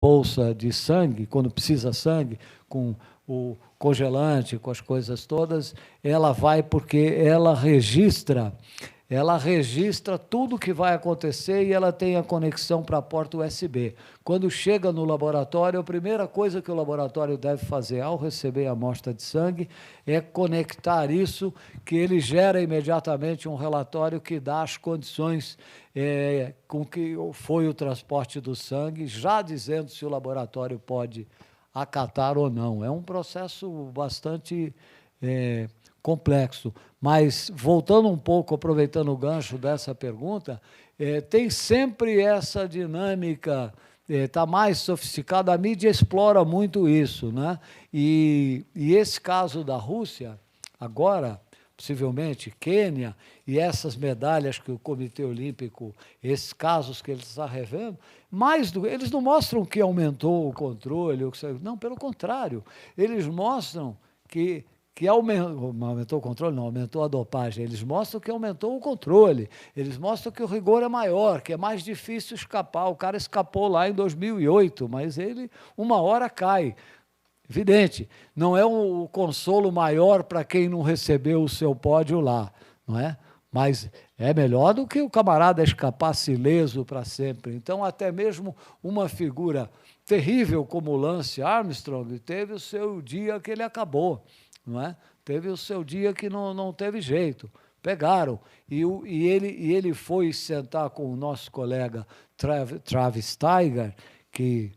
bolsa de sangue, quando precisa sangue, com o congelante, com as coisas todas, ela vai porque ela registra tudo o que vai acontecer e ela tem a conexão para a porta USB. Quando chega no laboratório, a primeira coisa que o laboratório deve fazer ao receber a amostra de sangue é conectar isso, que ele gera imediatamente um relatório que dá as condições com que foi o transporte do sangue, já dizendo se o laboratório pode acatar ou não. É um processo bastante complexo. Mas, voltando um pouco, aproveitando o gancho dessa pergunta, tem sempre essa dinâmica, está mais sofisticada, a mídia explora muito isso, né? E esse caso da Rússia, agora, possivelmente, Quênia, e essas medalhas que o Comitê Olímpico, esses casos que ele está revendo, eles não mostram que aumentou o controle, não, pelo contrário, eles mostram que aumentou o controle, não, aumentou a dopagem. Eles mostram que aumentou o controle, eles mostram que o rigor é maior, que é mais difícil escapar. O cara escapou lá em 2008, mas ele, uma hora, cai. Evidente, não é um consolo maior para quem não recebeu o seu pódio lá, não é? Mas é melhor do que o camarada escapar-se ileso para sempre. Então, até mesmo uma figura terrível como o Lance Armstrong teve o seu dia que ele acabou, não é? Teve o seu dia que não teve jeito. Pegaram. E ele foi sentar com o nosso colega Travis Tiger, que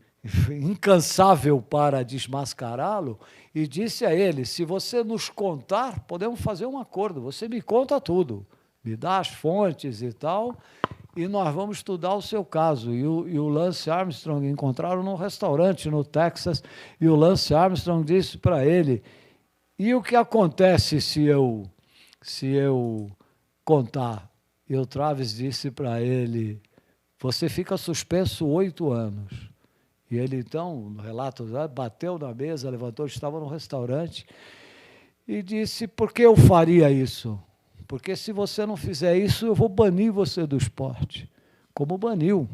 incansável para desmascará-lo, e disse a ele: se você nos contar, podemos fazer um acordo, você me conta tudo, me dá as fontes e tal, e nós vamos estudar o seu caso. E o Lance Armstrong encontraram num restaurante no Texas, e o Lance Armstrong disse para ele: e o que acontece se eu contar? E o Travis disse para ele: você fica suspenso 8 anos. E ele, então, no relato, bateu na mesa, levantou, estava no restaurante, e disse: por que eu faria isso? Porque se você não fizer isso, eu vou banir você do esporte. Como baniu.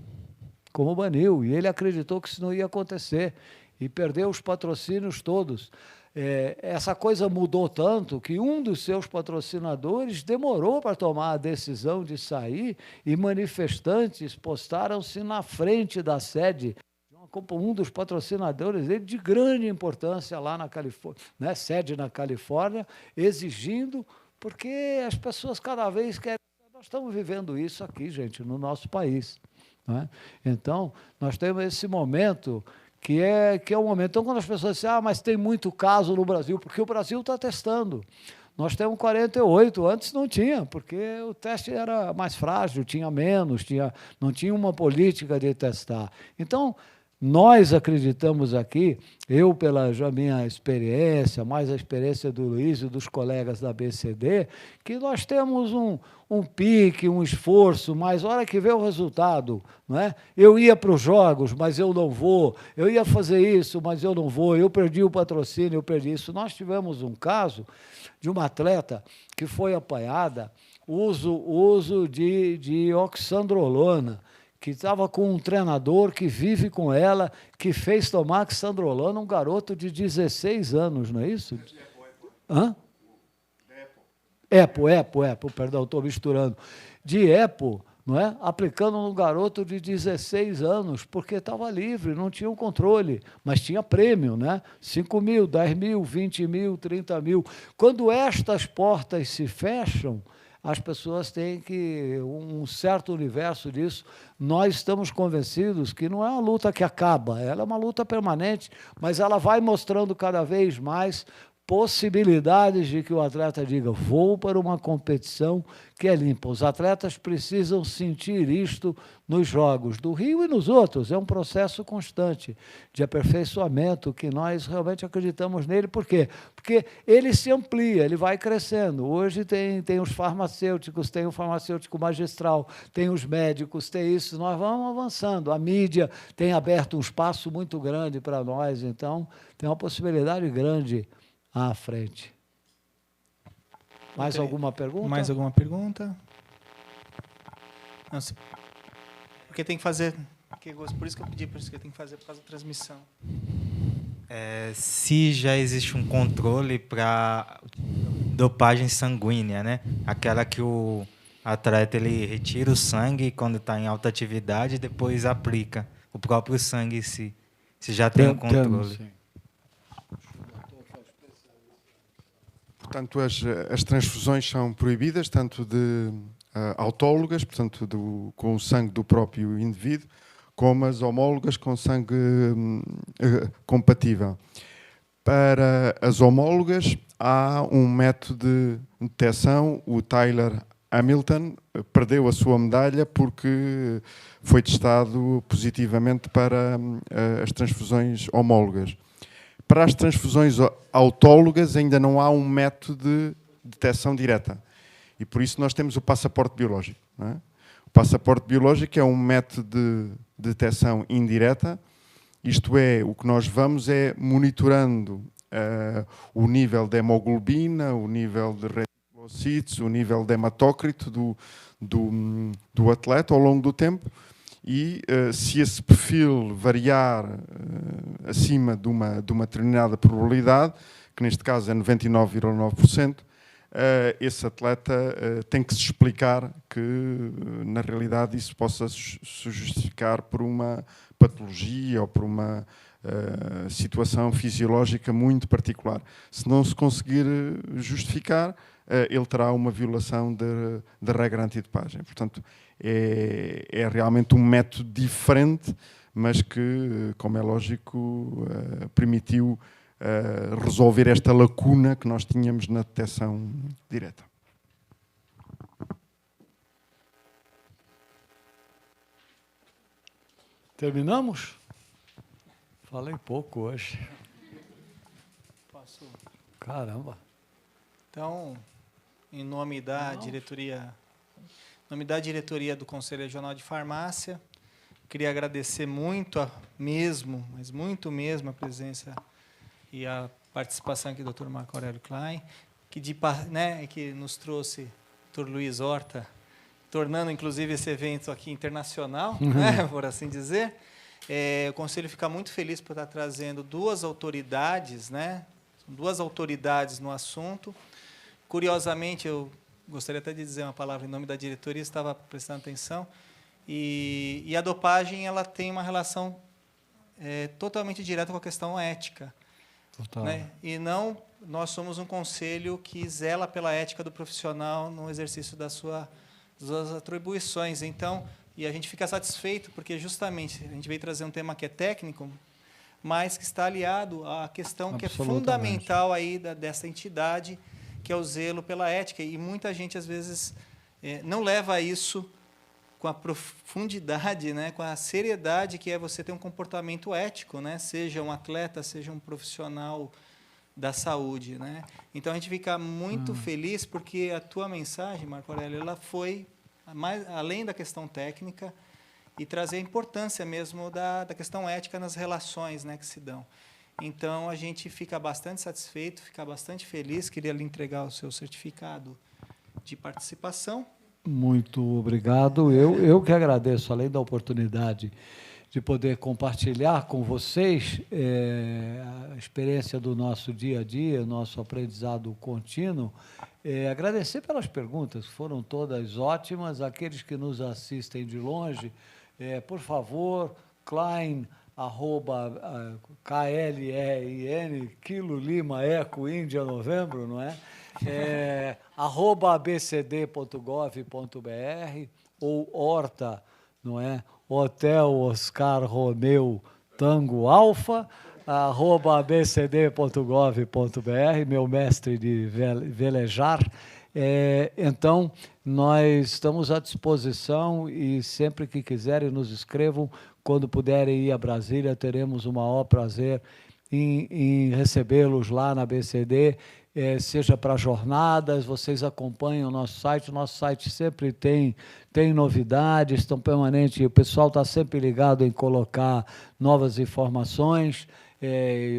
E ele acreditou que isso não ia acontecer, e perdeu os patrocínios todos. Essa coisa mudou tanto que um dos seus patrocinadores demorou para tomar a decisão de sair, e manifestantes postaram-se na frente da sede, um dos patrocinadores dele, de grande importância lá na Califórnia, né, sede na Califórnia, exigindo, porque as pessoas cada vez querem. Nós estamos vivendo isso aqui, gente, no nosso país, não é? Então, nós temos esse momento que é um momento. Então, quando as pessoas dizem: mas tem muito caso no Brasil, porque o Brasil está testando. Nós temos 48, antes não tinha, porque o teste era mais frágil, tinha menos, não tinha uma política de testar. Então, nós acreditamos aqui, eu pela minha experiência, mais a experiência do Luiz e dos colegas da BCD, que nós temos um pique, um esforço, mas a hora que vê o resultado, não é? Eu ia para os jogos, mas eu não vou, eu ia fazer isso, mas eu não vou, eu perdi o patrocínio, eu perdi isso. Nós tivemos um caso de uma atleta que foi apanhada, uso de oxandrolona, que estava com um treinador que vive com ela, que fez tomar oxandrolona, um garoto de 16 anos, não é isso? Hã? EPO, perdão, estou misturando. De EPO, não é? Aplicando num garoto de 16 anos, porque estava livre, não tinha um controle, mas tinha prêmio, né? 5 mil, 10 mil, 20 mil, 30 mil. Quando estas portas se fecham, as pessoas têm um certo universo disso. Nós estamos convencidos que não é uma luta que acaba, ela é uma luta permanente, mas ela vai mostrando cada vez mais possibilidades de que o atleta diga: vou para uma competição que é limpa. Os atletas precisam sentir isto nos Jogos do Rio e nos outros. É um processo constante de aperfeiçoamento que nós realmente acreditamos nele. Por quê? Porque ele se amplia, ele vai crescendo. Hoje tem os farmacêuticos, tem o farmacêutico magistral, tem os médicos, tem isso. Nós vamos avançando. A mídia tem aberto um espaço muito grande para nós, então tem uma possibilidade grande à frente. Mais alguma pergunta? Mais alguma pergunta? Nossa, porque tem que fazer Por isso que eu pedi, por isso que eu tenho que fazer por causa da transmissão. Se já existe um controle para dopagem sanguínea, né? Aquela que o atleta ele retira o sangue quando está em alta atividade e depois aplica o próprio sangue em si. Se já tem um controle. Sim. Portanto, as transfusões são proibidas, tanto de autólogas, portanto, com o sangue do próprio indivíduo, como as homólogas com sangue compatível. Para as homólogas, há um método de detecção. O Tyler Hamilton perdeu a sua medalha porque foi testado positivamente para as transfusões homólogas. Para as transfusões autólogas ainda não há um método de detecção direta. E por isso nós temos o passaporte biológico. Não é? O passaporte biológico é um método de detecção indireta. Isto é, o que nós vamos é monitorando o nível de hemoglobina, o nível de reticulocitos, o nível de hematócrito do atleta ao longo do tempo. E se esse perfil variar acima de uma determinada probabilidade, que neste caso é 99,9%, esse atleta tem que se explicar que, na realidade, isso possa se justificar por uma patologia ou por uma situação fisiológica muito particular. Se não se conseguir justificar, ele terá uma violação da regra antidopagem. Portanto, é realmente um método diferente, mas que, como é lógico, permitiu resolver esta lacuna que nós tínhamos na detecção direta. Terminamos? Falei pouco hoje. Posso? Caramba. Então, em nome da diretoria do Conselho Regional de Farmácia, queria agradecer muito mesmo, mas muito mesmo, a presença e a participação aqui do Dr. Marco Aurélio Klein, que nos trouxe Dr. Luiz Horta, tornando inclusive esse evento aqui internacional, né, por assim dizer. O Conselho fica muito feliz por estar trazendo duas autoridades, né, duas autoridades no assunto. Curiosamente, eu gostaria até de dizer uma palavra em nome da diretoria, estava prestando atenção, e a dopagem ela tem uma relação totalmente direta com a questão ética. Total. Né? E não, nós somos um conselho que zela pela ética do profissional no exercício das suas atribuições. Então, e a gente fica satisfeito porque justamente a gente veio trazer um tema que é técnico, mas que está aliado à questão que é fundamental aí dessa entidade, que é o zelo pela ética. E muita gente, às vezes, não leva isso com a profundidade, né, com a seriedade que é você ter um comportamento ético, né, seja um atleta, seja um profissional da saúde, né? Então a gente fica muito feliz porque a tua mensagem, Marco Aurélio, ela foi mais além da questão técnica e trazer a importância mesmo da questão ética nas relações, né, que se dão. Então a gente fica bastante satisfeito, fica bastante feliz. Queria lhe entregar o seu certificado de participação. Muito obrigado. Eu que agradeço, além da oportunidade de poder compartilhar com vocês a experiência do nosso dia a dia, nosso aprendizado contínuo. Agradecer pelas perguntas, foram todas ótimas. Aqueles que nos assistem de longe, por favor, Klein, @KLEIN, Kilo Lima Eco Índia Novembro, não é? @abcd.gov.br ou Horta, não é? Hotel Oscar Romeu Tango Alfa, @abcd.gov.br, meu mestre de velejar. Então, nós estamos à disposição e sempre que quiserem nos escrevam. Quando puderem ir a Brasília, teremos o maior prazer em recebê-los lá na ABCD, seja para jornadas, vocês acompanham o nosso site sempre tem novidades, estão permanentes, o pessoal está sempre ligado em colocar novas informações,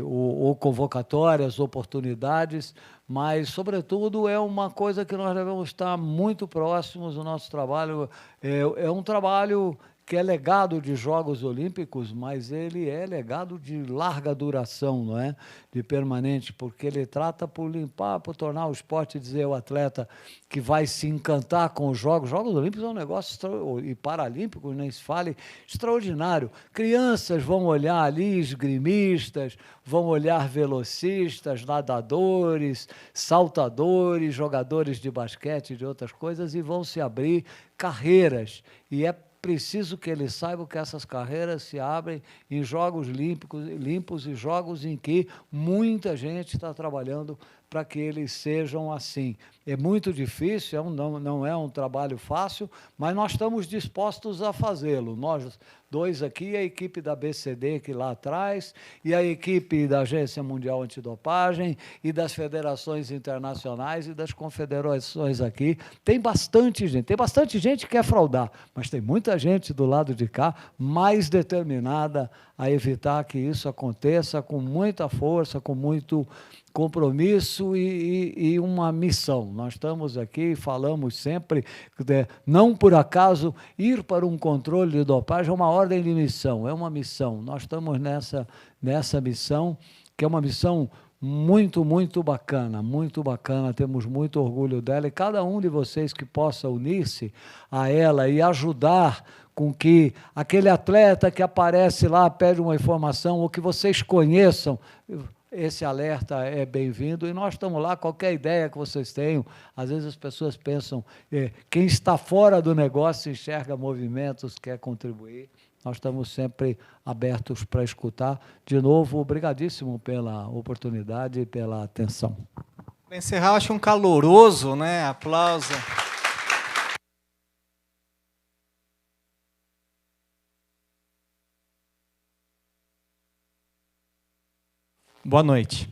ou convocatórias, oportunidades, mas, sobretudo, é uma coisa que nós devemos estar muito próximos. O nosso trabalho é um trabalho que é legado de Jogos Olímpicos, mas ele é legado de larga duração, não é? De permanente, porque ele trata por limpar, por tornar o esporte, dizer o atleta que vai se encantar com os Jogos. Jogos Olímpicos é um negócio, e Paralímpicos, nem se fale, extraordinário. Crianças vão olhar ali, esgrimistas, vão olhar velocistas, nadadores, saltadores, jogadores de basquete e de outras coisas, e vão se abrir carreiras. E é preciso que eles saibam que essas carreiras se abrem em Jogos Limpos e jogos em que muita gente está trabalhando para que eles sejam assim. É muito difícil, não é um trabalho fácil, mas nós estamos dispostos a fazê-lo. Nós dois aqui, a equipe da BCD que lá atrás, e a equipe da Agência Mundial Antidopagem, e das federações internacionais e das confederações aqui. Tem bastante gente que quer fraudar, mas tem muita gente do lado de cá mais determinada a evitar que isso aconteça, com muita força, com muito compromisso e uma missão. Nós estamos aqui, falamos sempre, não por acaso, ir para um controle de dopagem é uma ordem de missão, é uma missão. Nós estamos nessa missão, que é uma missão muito, muito bacana, temos muito orgulho dela, e cada um de vocês que possa unir-se a ela e ajudar com que aquele atleta que aparece lá, pede uma informação, ou que vocês conheçam, esse alerta é bem-vindo, e nós estamos lá, qualquer ideia que vocês tenham. Às vezes as pessoas pensam, quem está fora do negócio enxerga movimentos, quer contribuir. Nós estamos sempre abertos para escutar. De novo, obrigadíssimo pela oportunidade e pela atenção. Para encerrar, acho um caloroso, né, aplauso. Boa noite.